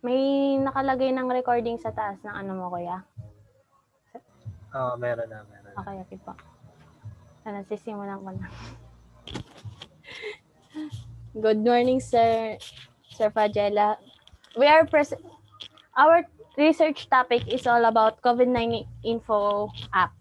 May nakalagay ng recording sa taas ng ano mo, kuya? Meron na. Okay po. Sisimulan ko na. Good morning, Sir Fagela. Our research topic is all about COVID-19 info app.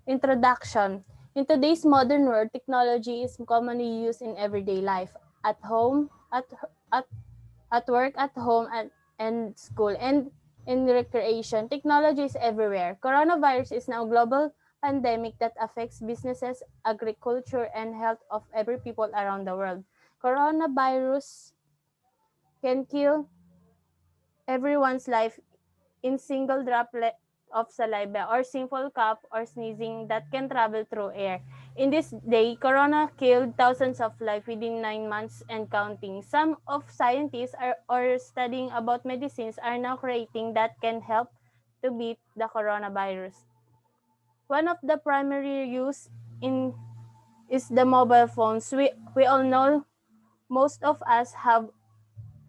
Introduction. In today's modern world, technology is commonly used in everyday life, at home, at work, at home, and school, and in recreation. Technology is everywhere. Coronavirus is now a global pandemic that affects businesses, agriculture, and health of every people around the world. Coronavirus can kill everyone's life in single droplet of saliva or simple cough or sneezing that can travel through air. In this day, corona killed thousands of lives within 9 months and counting. Some of scientists or studying about medicines are now creating that can help to beat the coronavirus. One of the primary use is the mobile phones. We all know most of us have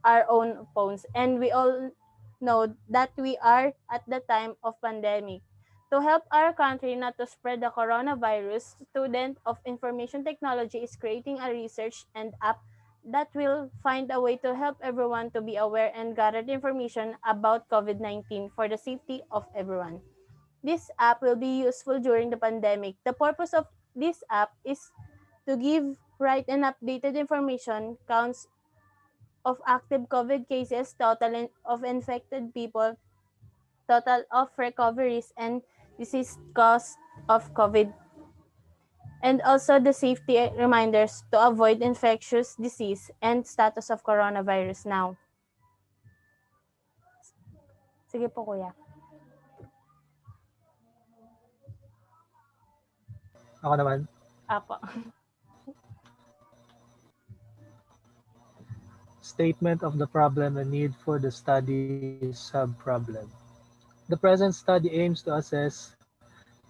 our own phones, and we all know that we are at the time of pandemic. To help our country not to spread the coronavirus, student of information technology is creating a research and app that will find a way to help everyone to be aware and gather information about COVID-19 for the safety of everyone. This app will be useful during the pandemic. The purpose of this app is to give right and updated information, counts of active COVID cases, total of infected people, total of recoveries, and disease cause of COVID, and also the safety reminders to avoid infectious disease and status of coronavirus now. Sige po, kuya. Ako naman. Apo. Statement of the problem and need for the study sub-problem. The present study aims to assess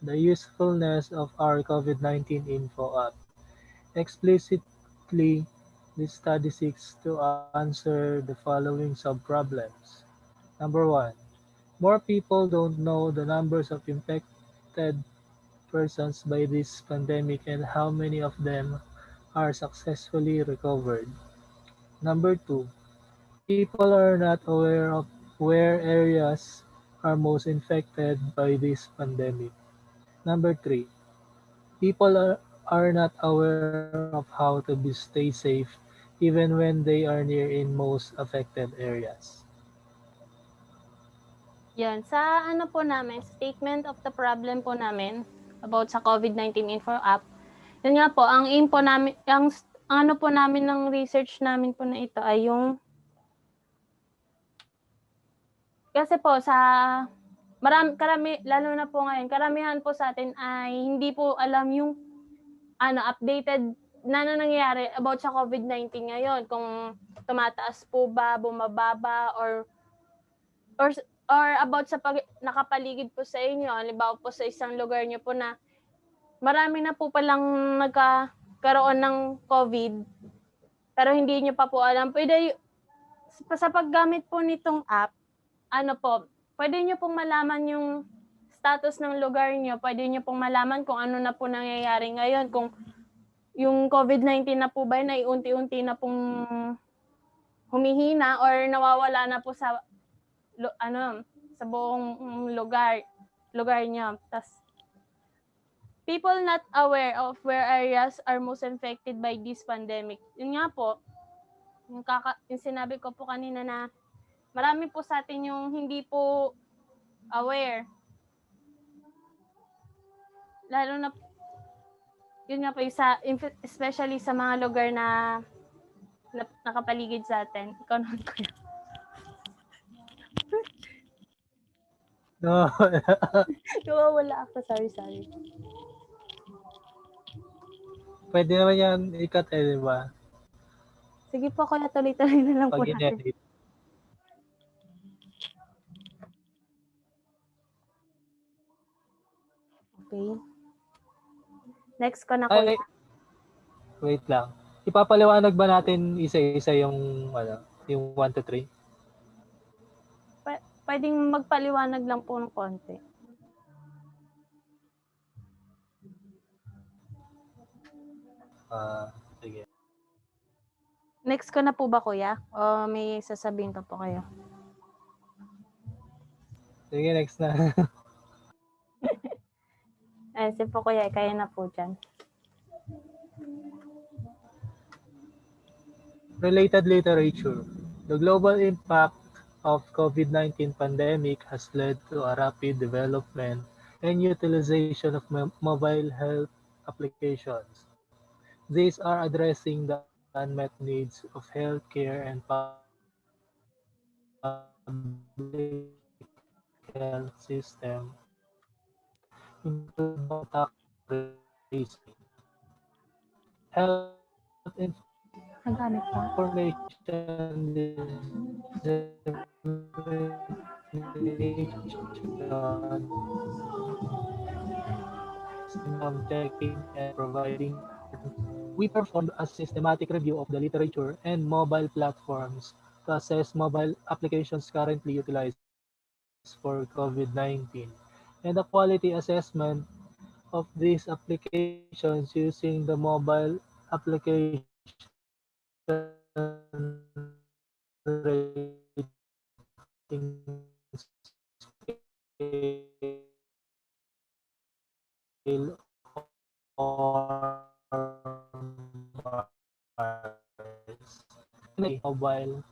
the usefulness of our COVID-19 info app. Explicitly, this study seeks to answer the following sub-problems. Number 1. More people don't know the numbers of infected persons by this pandemic and how many of them are successfully recovered. Number 2. People are not aware of where areas are most infected by this pandemic. Number 3. People are not aware of how to stay safe even when they are near in most affected areas. Yan. Sa ano po namin, statement of the problem po namin about sa COVID-19 info app. Yun nga po, ang aim po namin, ang ano po namin ng research namin po na ito ay yung kasi po sa lalo na po ngayon, karamihan po sa atin ay hindi po alam yung updated na nangyayari about sa COVID-19 ngayon, kung tumataas po ba, bumababa, or about sa nakapaligid po sa inyo, halimbawa po sa isang lugar niyo po na marami na po palang nagkaroon ng COVID, pero hindi niyo pa po alam. Pwede, sa paggamit po nitong app, pwede niyo pong malaman yung status ng lugar niyo, pwede niyo pong malaman kung ano na po nangyayari ngayon, kung yung COVID-19 na po ba ay unti-unti na pong humihina or nawawala na po sa sa buong lugar niyo. Tas people not aware of where areas are most infected by this pandemic. Yun nga po, yung sinabi ko po kanina na marami po sa atin yung hindi po aware. Lalo na, yun nga po, especially sa mga lugar na nakapaligid sa atin. Ikaw naman ko yun. No. Wala ako. Sorry. Pwede naman yan ikat di ba? Sige po, kuya, tuloy-tuloy na lang po Pag natin. in-edit. Okay. Next ko na, kuya. Ay, wait lang. Ipapaliwanag ba natin isa-isa yung, yung 1 to 3? Pwedeng magpaliwanag lang po ng konti. Sige. Next ko na po ba, kuya? O may sasabihin pa po kayo? Sige, next na. Sige po, kuya. Kaya na po dyan. Related literature. The global impact of COVID-19 pandemic has led to a rapid development and utilization of mobile health applications. These are addressing the unmet needs of healthcare and public health system, including contact tracing. Health Ang gamit pa? information dissemination, checking and providing. We performed a systematic review of the literature and mobile platforms to assess mobile applications currently utilized for COVID-19 and the quality assessment of these applications using the mobile application rating scale or Mars. Mobile.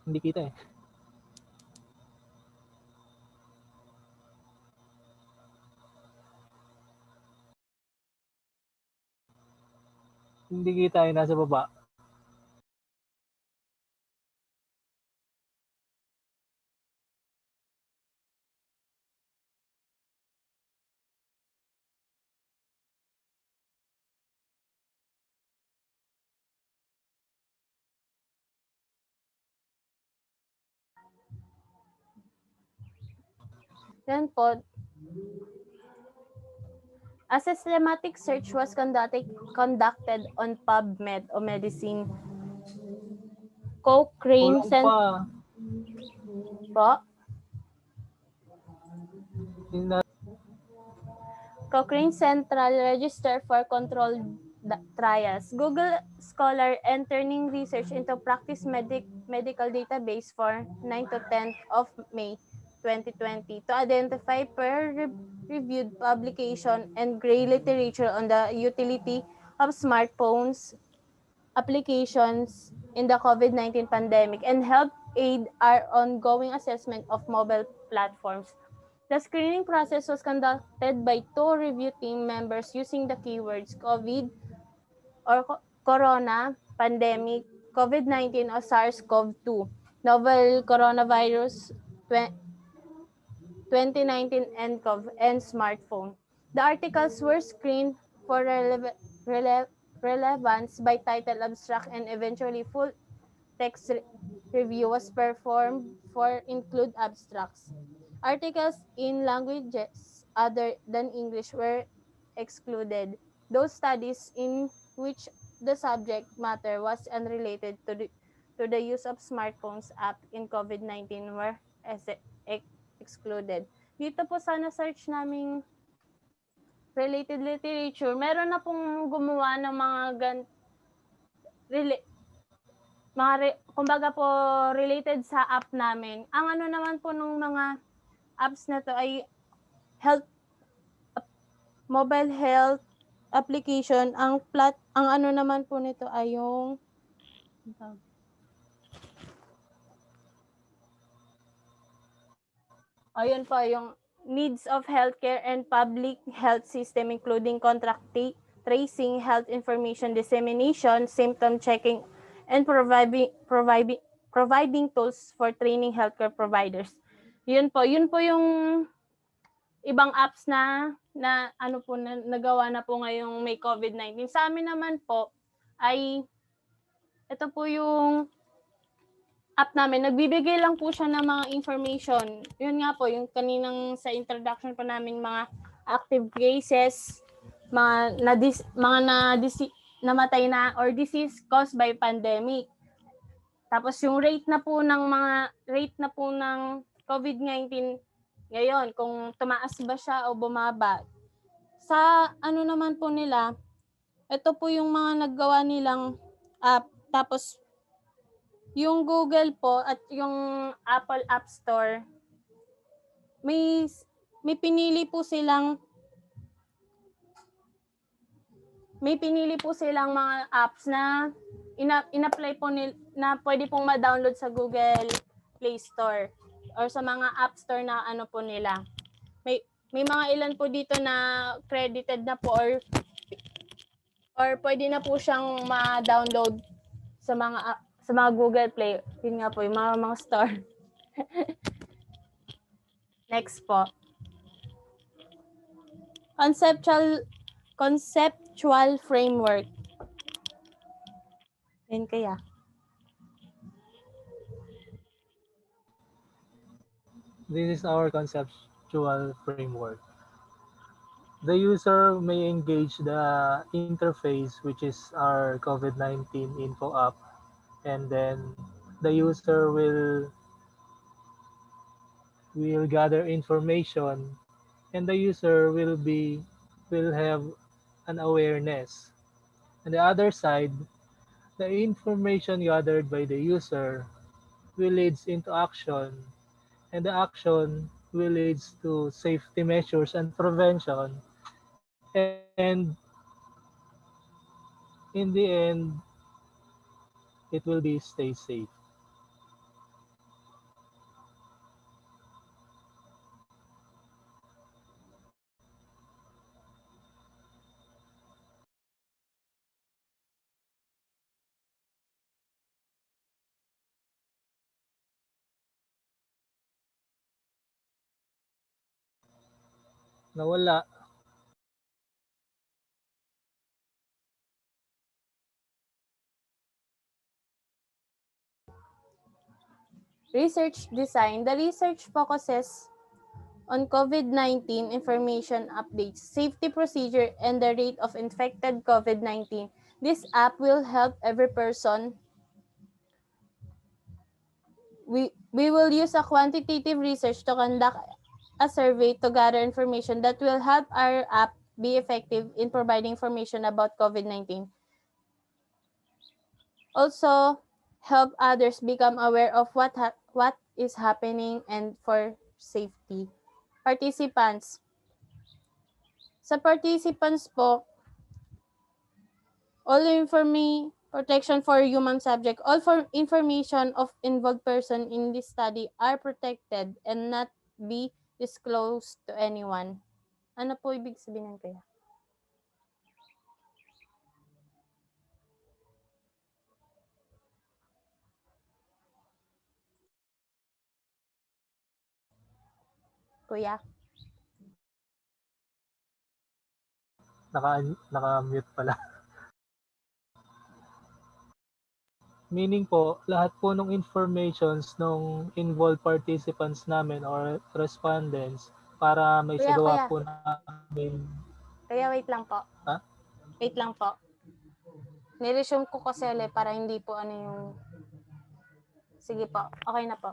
Hindi kita eh. Hindi kita eh, nasa baba. Yan po. A systematic search was conducted on PubMed o Medicine Cochrane Kulang pa. po. Yung Cochrane Central Register for Controlled Trials, Google Scholar, and turning research into practice medical database for 9 to 10 of May 2020 to identify peer-reviewed publication and gray literature on the utility of smartphones applications in the COVID-19 pandemic and help aid our ongoing assessment of mobile platforms. The screening process was conducted by 2 review team members using the keywords COVID or Corona, pandemic, COVID-19 or SARS-CoV-2, novel coronavirus 2019 nCoV, and smartphone. The articles were screened for relevance by title, abstract, and eventually full text review was performed for include abstracts. Articles in languages other than English were excluded. Those studies in which the subject matter was unrelated to the use of smartphones app in COVID-19 were excluded. Dito po sana search naming related literature, meron na pong gumawa ng kumbaga po related sa app namin. Ang ano naman po nung mga apps na to ay mobile health application. Ang ano naman po nito ay yung ayun po yung needs of healthcare and public health system, including contact tracing, health information dissemination, symptom checking, and providing tools for training healthcare providers. Yun po yung ibang apps na ano po na nagawa na po ngayong may COVID-19. Sa amin naman po, ay ito po yung app namin. Nagbibigay lang po siya ng mga information. Yun nga po, yung kaninang sa introduction po namin, mga active cases, namatay na or disease caused by pandemic. Tapos yung rate na po ng COVID-19 ngayon, kung tumaas ba siya o bumaba. Sa ano naman po nila, ito po yung mga naggawa nilang app. Tapos yung Google po at yung Apple App Store, may pinili po silang mga apps na in-apply po na pwede pong ma-download sa Google Play Store or sa mga App Store na ano po nila. May mga ilan po dito na credited na po or pwede na po siyang ma-download sa mga Google Play. Yun nga po, yung mga store. Next po. Conceptual framework. Yan kaya. This is our conceptual framework. The user may engage the interface, which is our COVID-19 info app, and then the user will gather information, and the user will have an awareness. On the other side, the information gathered by the user will leads into action, and the action will leads to safety measures and prevention, and in the end, it will be stay safe. Nawala. Research design. The research focuses on COVID-19 information updates, safety procedure, and the rate of infected COVID-19. This app will help every person. We will use a quantitative research to conduct a survey to gather information that will help our app be effective in providing information about COVID-19. Also, help others become aware of what is happening and for safety. Participants. Sa participants po, all protection for human subject, all for information of involved person in this study are protected and not be disclosed to anyone. Ano po ibig sabihin ng kaya? Kuya? Naka-mute pala. Meaning po, lahat po ng informations ng involved participants namin or respondents para may sagawa po namin. Kaya wait lang po. Ha? Wait lang po. Niresume ko kasi ulit para hindi po ano yung... Sige po, okay na po.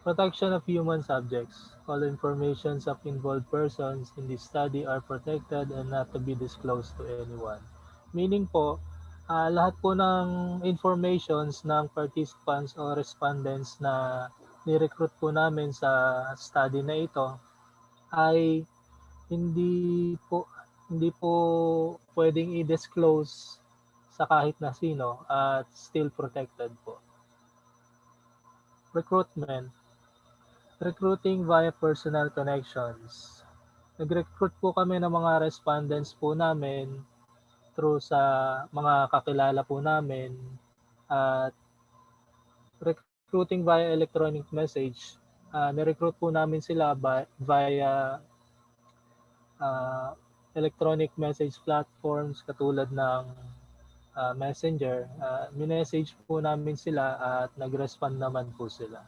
Protection of human subjects. All informations of involved persons in this study are protected and not to be disclosed to anyone. Meaning po, lahat po ng informations ng participants o respondents na ni-recruit po namin sa study na ito ay hindi po pwedeng i-disclose sa kahit na sino at still protected po. Recruitment. Recruiting via personal connections. Nag-recruit po kami ng mga respondents po namin through sa mga kakilala po namin at recruiting via electronic message. Ni-recruit po namin sila via uh, electronic message platforms katulad ng Messenger, minessage po namin sila at nag-respond naman po sila.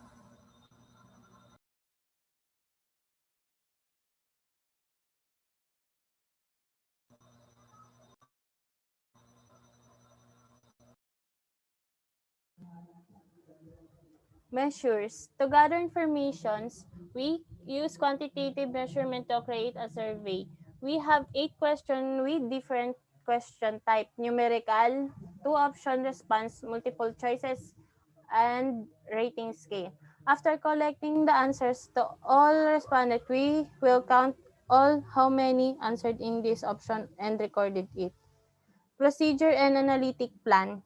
Measures. To gather informations, we use quantitative measurement to create a survey. We have 8 questions with different question type: numerical, 2-option response, multiple choices, and rating scale. After collecting the answers to all respondents, we will count all how many answered in this option and recorded it. Procedure and analytic plan.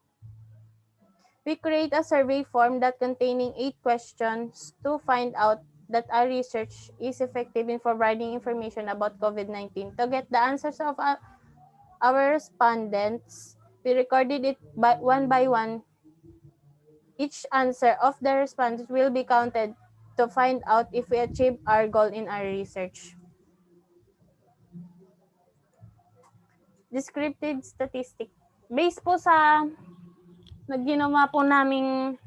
We create a survey form that containing 8 questions to find out that our research is effective in providing information about COVID-19. To get the answers of our respondents, we recorded it by one. Each answer of the respondents will be counted to find out if we achieved our goal in our research. Descriptive statistic. Based po sa ginawa po naming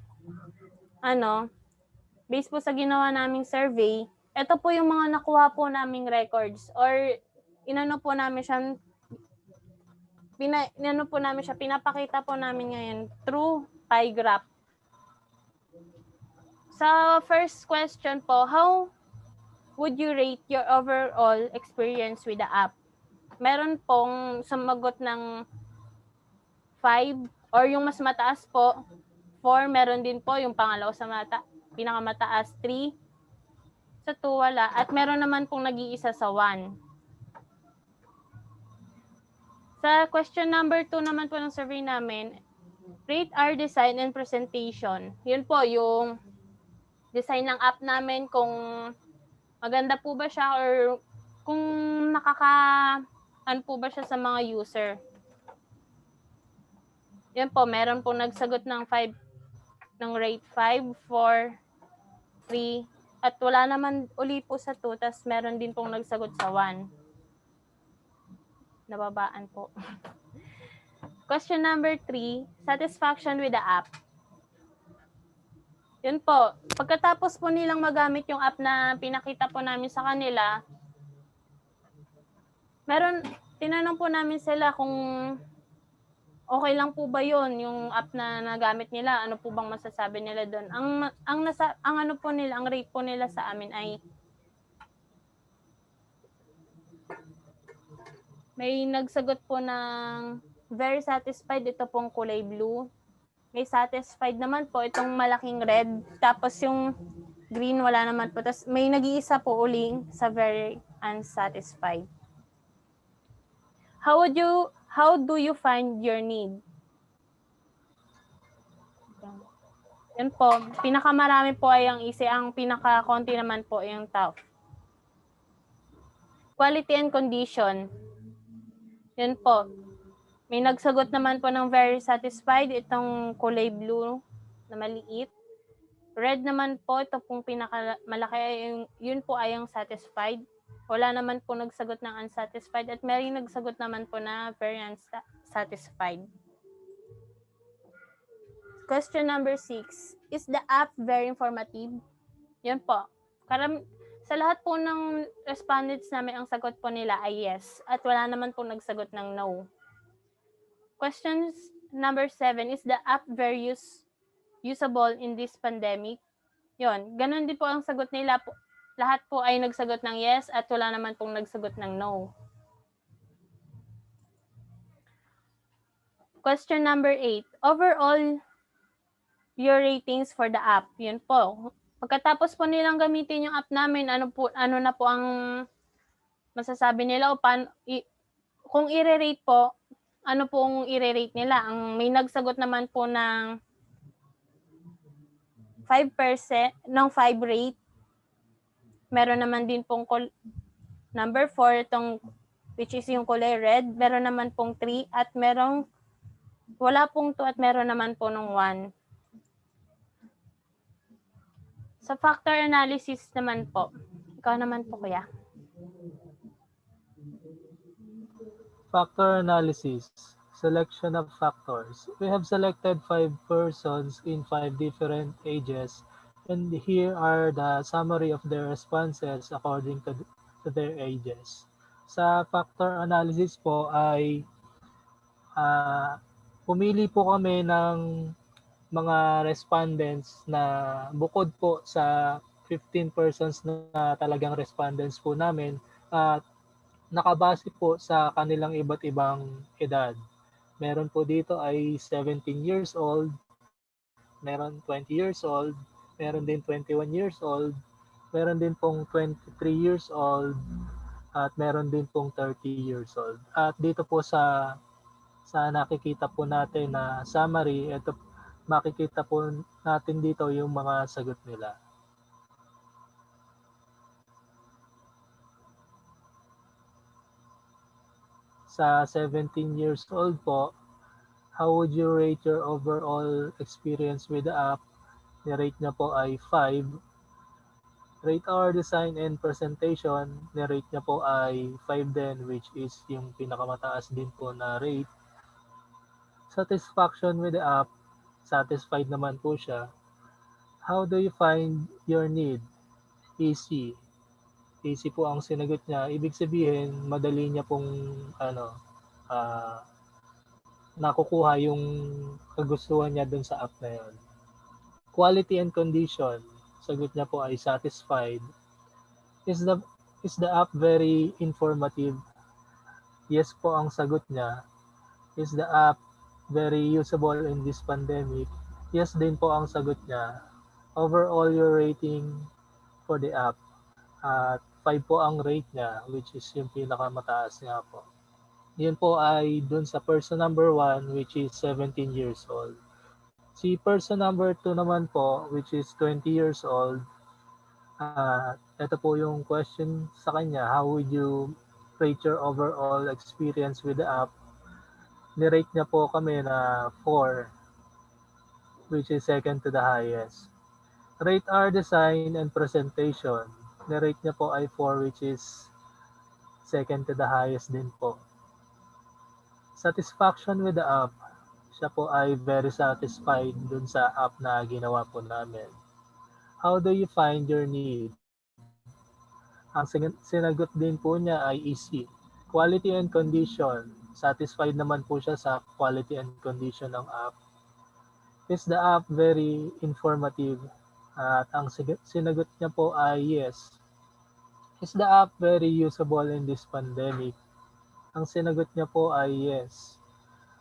based po sa ginawa naming survey, ito po yung mga nakuha po naming records or pinapakita po namin ngayon through pie graph. Sa first question po, how would you rate your overall experience with the app? Meron pong sumagot ng 5 or yung mas mataas po, 4. Meron din po yung pangalawa sa pinakamataas, 3. Sa 2, wala. At meron naman pong nag-iisa sa 1. Sa question number 2 naman po ng survey namin, rate our design and presentation. Yun po, yung design ng app namin, kung maganda po ba siya or kung po ba siya sa mga user. Yan po, meron po nagsagot ng rate 5, 4, 3, at wala naman uli po sa 2, tas meron din pong nagsagot sa 1. Nababaan po. Question number 3, satisfaction with the app. Yun po, pagkatapos po nilang magamit yung app na pinakita po namin sa kanila, tinanong po namin sila kung okay lang po ba yun, yung app na nagamit nila, ano po bang masasabi nila doon. Ang rate po nila sa amin ay may nagsagot po ng very satisfied, ito pong kulay blue. May satisfied naman po itong malaking red, tapos yung green wala naman po. Tapos may nag-iisa po uling sa very unsatisfied. How do you find your need? Yan po, pinakamarami po ay ang easy, ang pinakakonti naman po ay ang tough. Quality and condition. Yan po, may nagsagot naman po ng very satisfied, itong kulay blue na maliit. Red naman po, ito pong pinakamalaki, yun po ay ang satisfied. Wala naman po nagsagot ng unsatisfied at may nagsagot naman po na very unsatisfied. Question number 6, is the app very informative? Yun po. Sa lahat po ng respondents namin, ang sagot po nila ay yes. At wala naman po nagsagot ng no. Questions number 7, is the app very usable in this pandemic? Yun, ganun din po ang sagot nila po. Lahat po ay nagsagot ng yes at wala naman pong nagsagot ng no. Question number 8, overall your ratings for the app. Yun po. Pagkatapos po nilang gamitin yung app namin, ano na po ang masasabi nila o kung i-rate po, ano pong i-rate nila? May nagsagot naman po ng 5% ng 5 rate. Meron naman din pong number 4, itong which is yung kulay red. Meron naman pong 3 at wala pong 2 at meron naman po ng 1. Sa factor analysis naman po, ikaw naman po kuya. Factor analysis. Selection of factors. We have selected 5 persons in 5 different ages, and here are the summary of their responses according to their ages. Sa factor analysis po ay ah, pumili po kami ng mga respondents na bukod po sa 15 persons na talagang respondents po namin at nakabase po sa kanilang iba't ibang edad. Meron po dito ay 17 years old, meron 20 years old, meron din 21 years old, meron din pong 23 years old, at meron din pong 30 years old. At dito po sa nakikita po natin na summary, ito makikita po natin dito yung mga sagot nila. Sa 17 years old po, how would you rate your overall experience with the app? Ni-rate niya po ay 5. Rate our design and presentation, ni-rate niya po ay 5 din, which is yung pinakamataas din po na rate. Satisfaction with the app, satisfied naman po siya. How do you find your need? Easy. Easy po ang sinagot niya. Ibig sabihin, madali niya pong ah, nakukuha yung kagustuhan niya dun sa app na yun. Quality and condition, sagot niya po ay satisfied. Is the app very informative? Yes po ang sagot niya. Is the app very usable in this pandemic? Yes din po ang sagot niya. Overall your rating for the app. At 5 po ang rate niya, which is yung pinakamataas niya po. Yun po ay dun sa person number 1, which is 17 years old. Si person number 2 naman po, which is 20 years old, ito po yung question sa kanya, how would you rate your overall experience with the app? Ni-rate niya po kami na 4, which is second to the highest. Rate our design and presentation. Ni-rate niya po ay 4, which is second to the highest din po. Satisfaction with the app. Siya po ay very satisfied dun sa app na ginawa po namin. How do you find your need? Ang sinagot din po niya ay easy. Quality and condition. Satisfied naman po siya sa quality and condition ng app. Is the app very informative? At ang sinagot niya po ay yes. Is the app very usable in this pandemic? Ang sinagot niya po ay yes.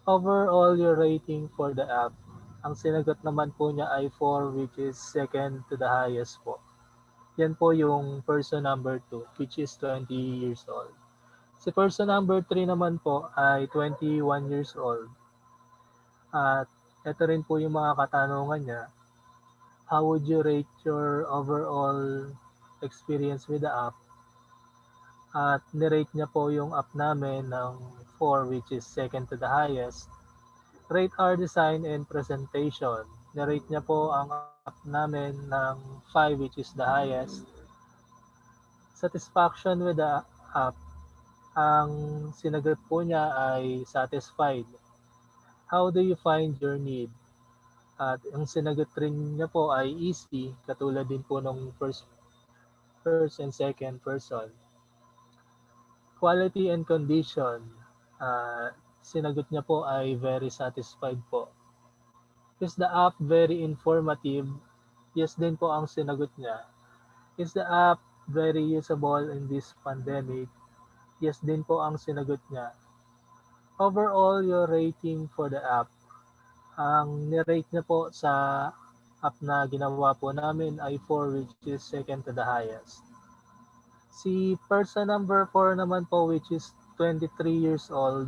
Overall your rating for the app. Ang sinagot naman po niya ay 4, which is second to the highest po. Yan po yung person number 2, which is 20 years old. Si person number 3 naman po ay 21 years old. At ito rin po yung mga katanungan niya. How would you rate your overall experience with the app? At nirate niya po yung app namin ng 4, which is second to the highest. Rate our design and presentation. Nirate niya po ang app namin ng 5, which is the highest. Satisfaction with the app. Ang sinagot po niya ay satisfied. How do you find your need? At ang sinagot rin niya po ay easy, katulad din po ng first and second person. Quality and condition. Sinagot niya po ay very satisfied po. Is the app very informative? Yes din po ang sinagot niya. Is the app very usable in this pandemic? Yes din po ang sinagot niya. Overall, your rating for the app. Ang nirate niya po sa app na ginawa po namin ay 4, which is second to the highest. Si person number 4 naman po, which is 23 years old,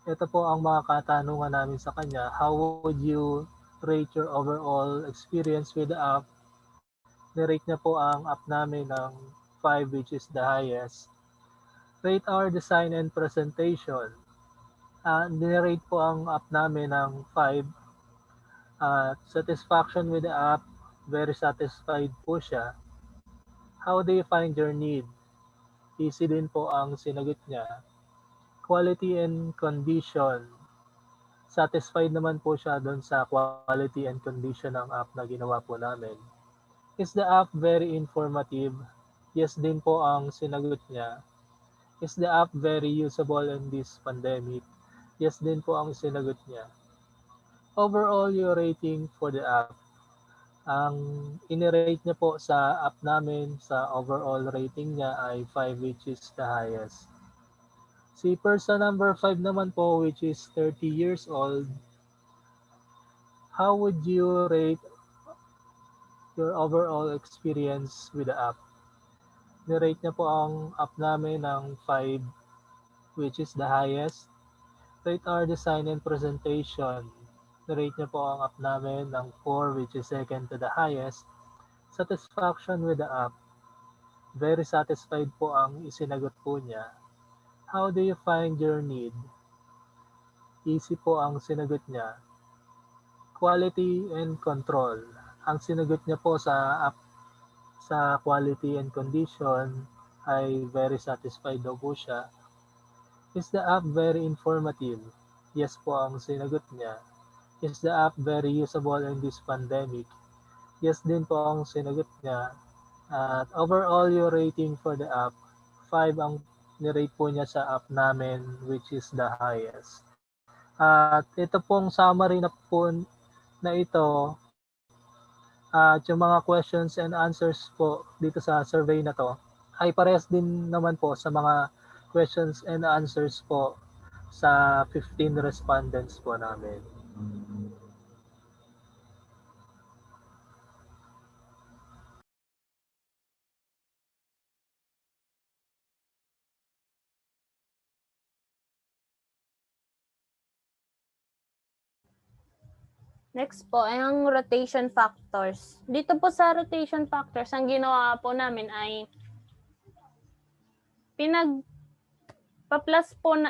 ito po ang mga katanungan namin sa kanya. How would you rate your overall experience with the app? Nirate niya po ang app namin ng 5, which is the highest. Rate our design and presentation. Nirate po ang app namin ng 5. Satisfaction with the app, very satisfied po siya. How do you find your need? Easy din po ang sinagot niya. Quality and condition. Satisfied naman po siya doon sa quality and condition ng app na ginawa po namin. Is the app very informative? Yes din po ang sinagot niya. Is the app very usable in this pandemic? Yes din po ang sinagot niya. Overall, your rating for the app. Ang inirate niya po sa app namin sa overall rating niya ay 5 which is the highest. Si person number 5 naman po which is 30 years old, how would you rate your overall experience with the app? Nirate niya po ang app namin ng 5 which is the highest. Rate our design and presentation. Nirate niya po ang app namin ng 4 which is second to the highest. Satisfaction with the app. Very satisfied po ang isinagot po niya. How do you find your need? Easy po ang sinagot niya. Quality and control. Ang sinagot niya po sa app sa quality and condition ay very satisfied daw po siya. Is the app very informative? Yes po ang sinagot niya. Is the app very usable in this pandemic? Yes din po ang sinagot niya. At overall your rating for the app, 5 ang nirate po niya sa app namin which is the highest. At ito pong summary na po na ito at yung mga questions and answers po dito sa survey na to ay parehas din naman po sa mga questions and answers po sa 15 respondents po namin. Next po ay ang rotation factors. Dito po sa rotation factors, ang ginawa po namin ay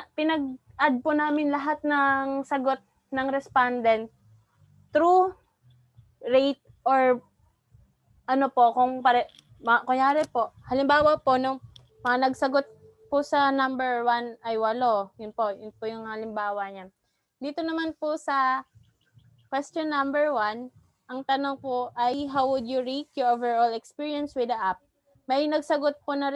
pinag-add po namin lahat ng sagot ng respondent through rate or ano po, kunyari po, halimbawa po, nung mga nagsagot po sa number 1 ay 8. Yun po yung halimbawa niya. Dito naman po sa question number 1, ang tanong po ay, how would you rate your overall experience with the app? May nagsagot po na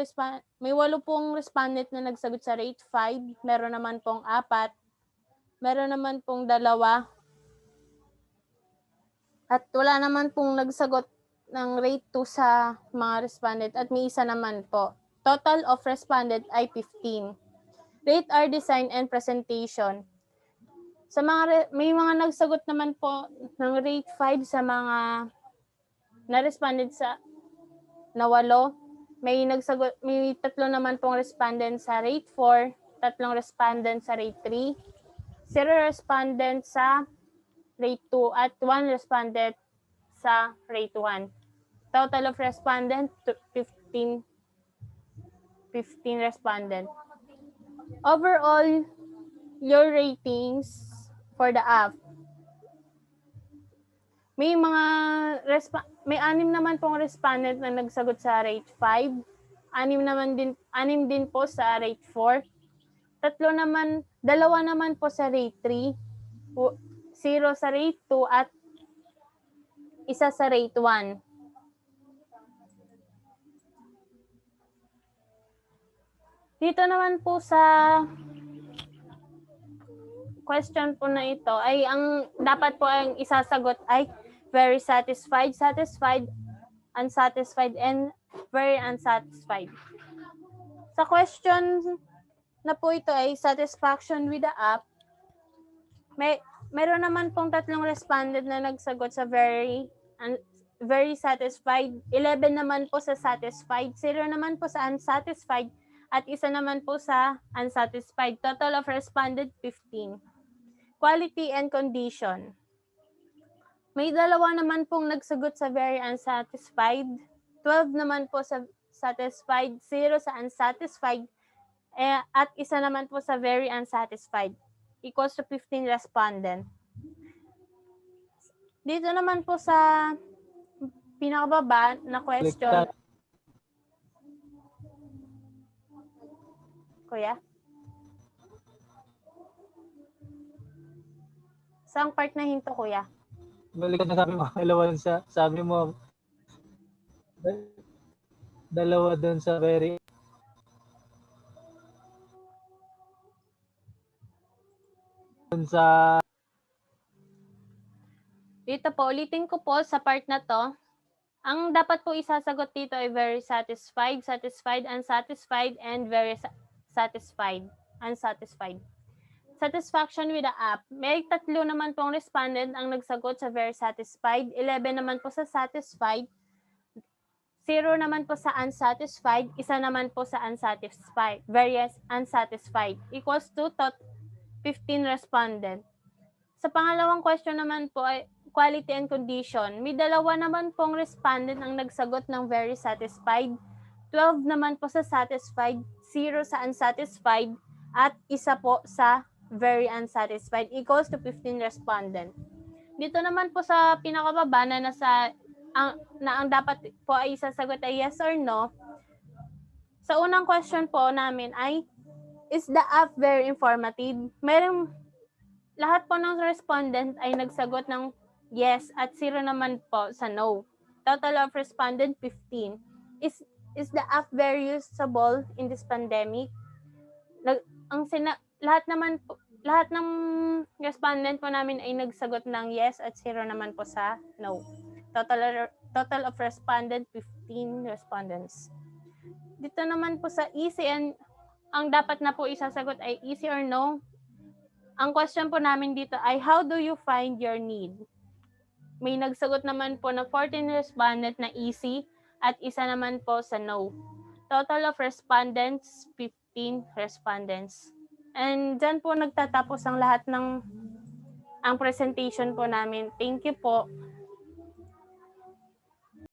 may 8 pong respondent na nagsagot sa rate 5, meron naman pong 4, meron naman pong 2, at wala naman pong nagsagot ng rate 2 sa mga respondent at may isa naman po. Total of respondent ay 15. Rate our design and presentation. Sa may mga nagsagot naman po ng rate 5 sa mga na-respondent sa na 8. May 3 naman pong respondent sa rate 4, 3 respondent sa rate 3, 0 respondent sa rate 2 at 1 respondent sa rate 1. Total of respondent 15 respondent. Overall, your ratings for the app. May 6 naman pong respondent na nagsagot sa rate 5, 6 din po sa rate 4, 2 naman po sa rate 3, 0 sa rate 2 at 1 sa rate 1. Dito naman po sa question po na ito ay ang dapat po ang isasagot ay very satisfied, satisfied, unsatisfied, and very unsatisfied. Sa question na po ito ay satisfaction with the app, meron naman pong 3 respondent na nagsagot sa very satisfied, 11 naman po sa satisfied, 0 naman po sa unsatisfied, at 1 naman po sa unsatisfied. Total of respondent 15. Quality and condition. May 2 naman pong nagsagot sa very unsatisfied, 12 naman po sa satisfied, 0 sa unsatisfied, at 1 naman po sa very unsatisfied. Equals to 15 respondent. Dito naman po sa pinakababa na question. Kuya? Saan part na hinto, kuya? Balik na sabi mo, dalawa dun sa, sabi mo, dalawa dun sa very, dun sa, Dito po, ulitin ko po sa part na to. Ang dapat po isasagot dito ay very satisfied, satisfied, unsatisfied, and very satisfied, unsatisfied. Satisfaction with the app. May 3 naman pong respondent ang nagsagot sa very satisfied, 11 naman po sa satisfied, 0 naman po sa unsatisfied, 1 naman po sa unsatisfied, very unsatisfied, equals to 15 respondent. Sa pangalawang question naman po ay quality and condition. May 2 naman pong respondent ang nagsagot ng very satisfied, 12 naman po sa satisfied, 0 sa unsatisfied, at 1 po sa very unsatisfied, equals to 15 respondent. Dito naman po sa pinakababa na nasa ang dapat po ay isasagot ay yes or no. Sa unang question po namin ay, is the app very informative? Lahat po ng respondent ay nagsagot ng yes at 0 naman po sa no. Total of respondent 15. Is the app very usable in this pandemic? Lahat ng respondent po namin ay nagsagot ng yes at 0 naman po sa no. Total of respondent 15 respondents. Dito naman po sa easy and ang dapat na po isasagot ay easy or no. Ang question po namin dito ay, how do you find your need? May nagsagot naman po na 14 respondent na easy at 1 naman po sa no. Total of respondents, 15 respondents. And dyan po nagtatapos ang lahat ng ang presentation po namin. Thank you po.